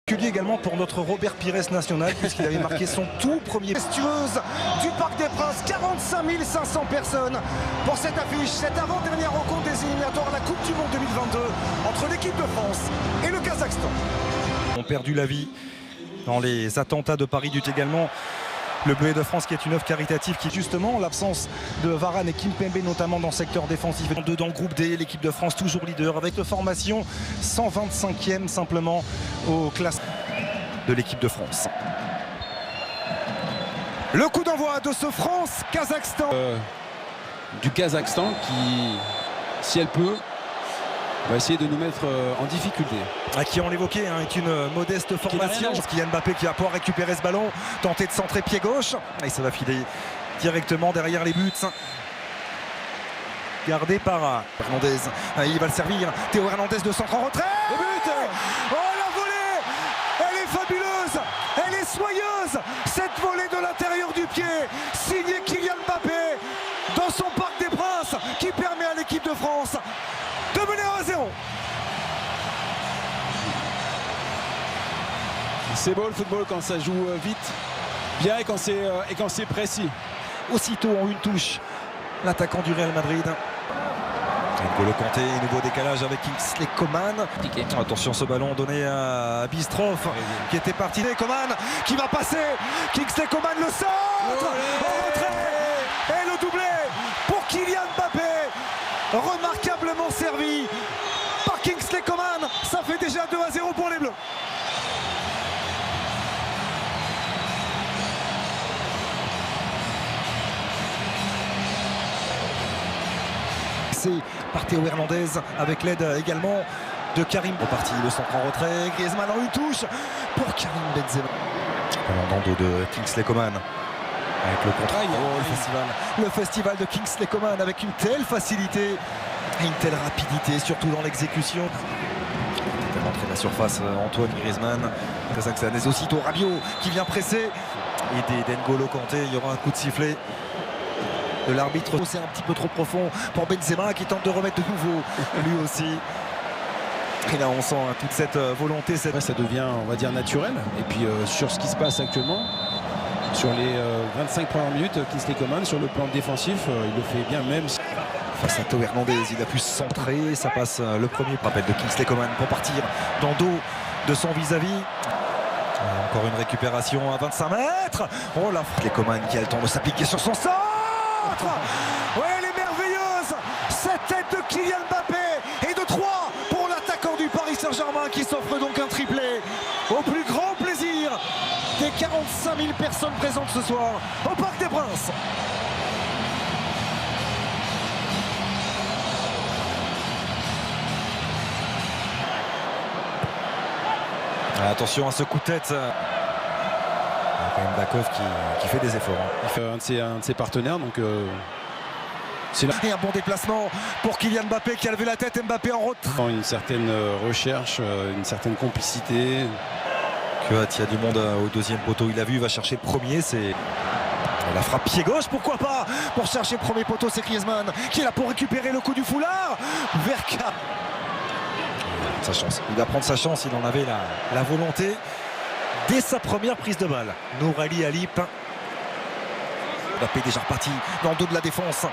Également pour notre Robert Pires national, puisqu'il avait marqué son tout premier. Majestueuse du Parc des Princes, 45 500 personnes pour cette affiche, cette avant-dernière rencontre des éliminatoires à la Coupe du Monde 2022 entre l'équipe de France et le Kazakhstan. Ont perdu la vie dans les attentats de Paris du également. Le Bleuet de France qui est une œuvre caritative qui justement l'absence de Varane et Kimpembe notamment dans le secteur défensif. Dans le groupe D, l'équipe de France toujours leader avec une formation 125e simplement au classement de l'équipe de France. Le coup d'envoi de ce France-Kazakhstan. Du Kazakhstan qui, si elle peut, va essayer de nous mettre en difficulté. Qui on l'évoquait est une modeste formation. Kylian Mbappé qui va pouvoir récupérer ce ballon, tenter de centrer pied gauche. Et ça va filer directement derrière les buts. Gardé par Hernandez. Il va le servir. Théo Hernandez de centre en retrait. Le but. Oh la volée. Elle est fabuleuse. Elle est soyeuse. Cette volée de l'intérieur du pied. Signée Kylian Mbappé dans son Parc des Princes qui permet à l'équipe de France de mener 1-0. C'est beau le football quand ça joue vite, bien et quand c'est précis. Aussitôt en une touche, l'attaquant du Real Madrid. N'Golo Kanté, nouveau décalage avec Kingsley Coman. Attention ce ballon donné à Bistroff qui était parti. Coman qui va passer. Kingsley Coman le centre. En retrait. Et le doublé pour Kylian Mbappé. Remarquablement servi par Kingsley Coman. Ça fait déjà 2-0 pour les Bleus. Par Théo Hernandez avec l'aide également de Karim. Reparti le centre en retrait. Griezmann en une touche pour Karim Benzema. Dans le dos de Kingsley Coman. Avec le contrôle. Le festival de Kingsley Coman avec une telle facilité et une telle rapidité, surtout dans l'exécution. Rentrée de la surface, Antoine Griezmann. Kazakhstanais aussitôt Rabiot qui vient presser. Et d'N'Golo Kanté, il y aura un coup de sifflet de l'arbitre. C'est un petit peu trop profond pour Benzema qui tente de remettre de nouveau lui aussi. Et là on sent toute cette volonté. Ça devient, on va dire, naturel. Et puis sur ce qui se passe actuellement, sur les 25 premières minutes, Kingsley Coman sur le plan défensif, il le fait bien même. Face à Théo Hernandez, il a pu se centrer. Ça passe le premier rappel de Kingsley Coman pour partir dans le dos de son vis-à-vis. Encore une récupération à 25 mètres. Oh la Kingsley Coman qui a le temps de s'appliquer sur son centre. Ouais, elle est merveilleuse cette tête de Kylian Mbappé et de 3 pour l'attaquant du Paris Saint-Germain qui s'offre donc un triplé au plus grand plaisir des 45 000 personnes présentes ce soir au Parc des Princes. Attention à ce coup de tête. Il y a quand même Bakov qui fait des efforts. Il fait un de ses partenaires, donc c'est là. Et un bon déplacement pour Kylian Mbappé qui a levé la tête. Mbappé en retrait. Une certaine recherche, une certaine complicité. Il y a du monde au deuxième poteau. Il a vu, il va chercher le premier. C'est la frappe pied gauche, pourquoi pas. Pour chercher le premier poteau, c'est Griezmann qui est là pour récupérer le coup du foulard. Verka. Sa chance. Il va prendre sa chance, il en avait la volonté dès sa première prise de balle. Nourali Alip. Mbappé déjà reparti dans le dos de la défense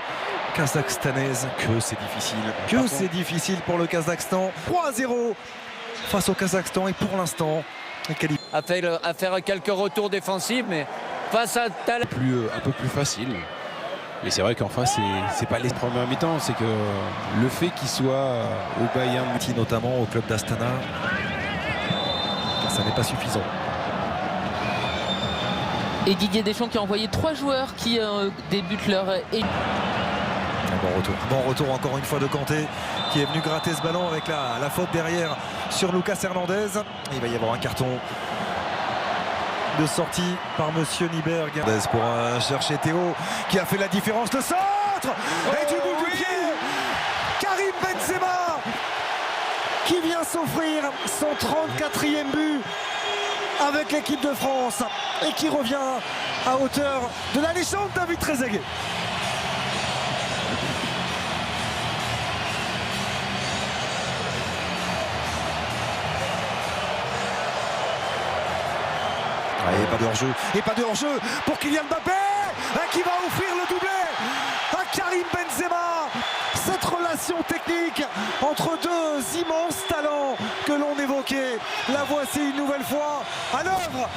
kazakhstanaise. Que c'est difficile. C'est difficile pour le Kazakhstan. 3-0 face au Kazakhstan et pour l'instant à faire quelques retours défensifs, mais face à Tal. Un peu plus facile. Mais c'est vrai qu'en face, c'est pas les premières mi-temps, c'est que le fait qu'il soit au Bayern, notamment au club d'Astana, ça n'est pas suffisant. Et Didier Deschamps qui a envoyé 3 joueurs qui débutent leur... Bon retour encore une fois de Kanté qui est venu gratter ce ballon avec la faute derrière sur Lucas Hernandez. Et il va y avoir un carton de sortie par monsieur Nyberg pour chercher Théo qui a fait la différence. Le centre et du bout du pied Karim Benzema qui vient s'offrir son 34e but avec l'équipe de France et qui revient à hauteur de la légende David Trezeguet. de hors-jeu. Et pas de hors-jeu pour Kylian Mbappé qui va offrir le doublé à Karim Benzema. Cette relation technique entre deux immenses talents que l'on évoquait, la voici une nouvelle fois à l'œuvre.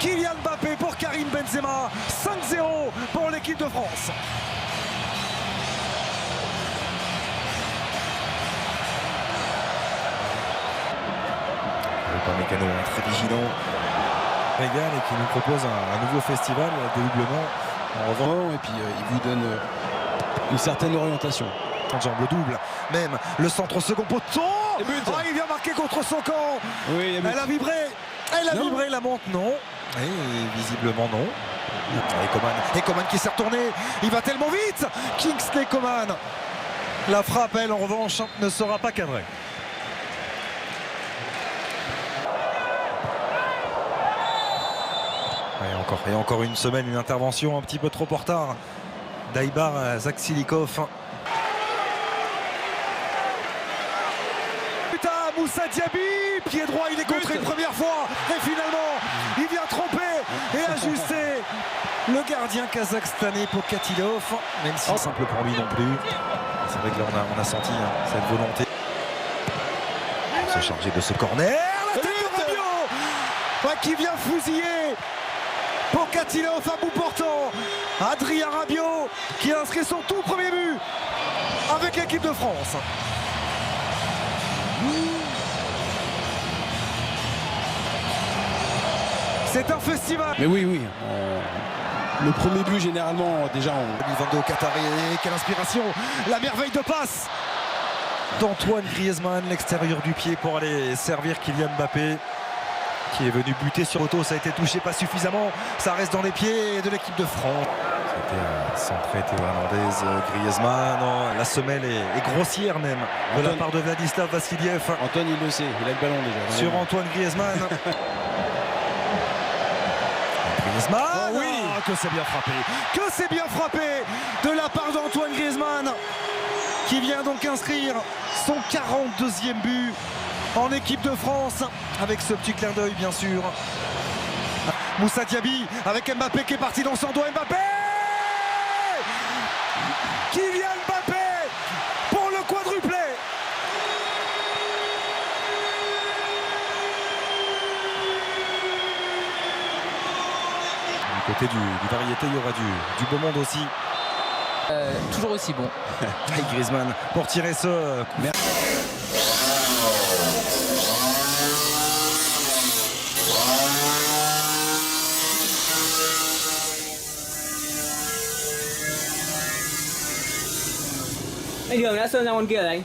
Kylian Mbappé pour Karim Benzema, 5-0 pour l'équipe de France. Mécano très vigilant, régale et qui nous propose un nouveau festival de doublement en revanche. Et puis il vous donne une certaine orientation. Jambe le double, même le centre au second poteau. Il vient marquer contre son camp. Oui, elle a vibré, vibré, la monte non. Et visiblement non. Et Coman qui s'est retourné, il va tellement vite. Kingsley Coman. La frappe, elle en revanche, ne sera pas cadrée. Et encore une semaine, une intervention un petit peu trop en retard d'Aïbar Zaksilikov. Putain, Moussa Diaby, pied droit, il est contré une première fois. Et finalement, il vient tromper et ajuster le gardien kazakhstanais Pokatilov. Même si c'est simple pour lui non plus. C'est vrai que là, on a senti cette volonté. On se charger de ce corner. La tête de Rabiot qui vient fusiller Pokatilov à bout portant. Adrien Rabiot qui inscrit son tout premier but avec l'équipe de France. C'est un festival. Mais oui. Le premier but généralement déjà en 2022 au Qatar. Et quelle inspiration. La merveille de passe d'Antoine Griezmann, l'extérieur du pied pour aller servir Kylian Mbappé, qui est venu buter sur auto. Ça a été touché pas suffisamment, ça reste dans les pieds de l'équipe de France. C'était centré Théo Hernandez, Griezmann. La semelle est grossière même de la part de Vladislav Vassiliev. Antoine il le sait, il a le ballon déjà sur Antoine Griezmann. Griezmann, que c'est bien frappé, que c'est bien frappé de la part d'Antoine Griezmann, qui vient donc inscrire son 42e but en équipe de France, avec ce petit clin d'œil bien sûr. Moussa Diaby avec Mbappé qui est parti dans son dos. Mbappé, Kylian Mbappé pour le quadruplé. Du côté du variété, il y aura du beau monde aussi. Toujours aussi bon. Et Griezmann pour tirer ce coup. Anh Đường đã sơn ra con kia rồi anh.